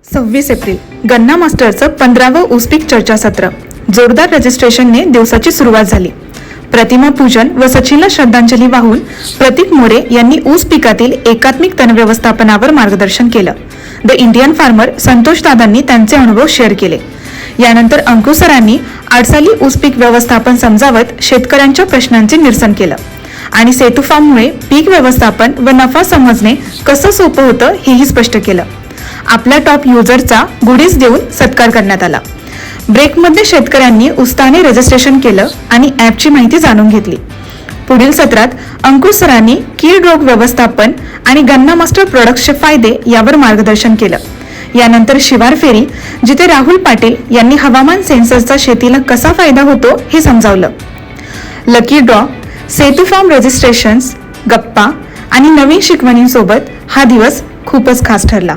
26 April गन्ना मास्टरचं 15वं ऊसपीक चर्चासत्र. जोरदार रजिस्ट्रेशनने दिवसाची सुरुवात झाली. प्रतिमा पूजन व सचिनला श्रद्धांजली वाहून प्रतीक मोरे यांनी ऊस पिकातील एकात्मिक तण व्यवस्थापनावर मार्गदर्शन केलं. द इंडियन फार्मर संतोष दादांनी त्यांचे अनुभव शेअर केले. यानंतर अंकुश सरांनी आडसाली ऊस पीक व्यवस्थापन समजावत शेतकऱ्यांच्या प्रश्नांचे निरसन केलं आणि सेतू फार्ममुळे पीक व्यवस्थापन व नफा समजणे कसं सोपं होतं हेही स्पष्ट केलं. आपल्या टॉप युजरचा गुडीज देऊन सत्कार करण्यात आला. ब्रेकमध्ये शेतकऱ्यांनी उत्साहाने रजिस्ट्रेशन केलं आणि ॲपची माहिती जाणून घेतली. पुढील सत्रात अंकुश सरांनी कीड रोग व्यवस्थापन आणि गन्ना मास्टर प्रोडक्ट्सचे फायदे यावर मार्गदर्शन केलं. यानंतर शिवार फेरी जिथे राहुल पाटील यांनी हवामान सेन्सरचा शेतीला कसा फायदा होतो हे समजावलं. लकी ड्रॉ, सेतू फार्म रजिस्ट्रेशन्स, गप्पा आणि नवीन शिकवणींसोबत हा दिवस खूपच खास ठरला.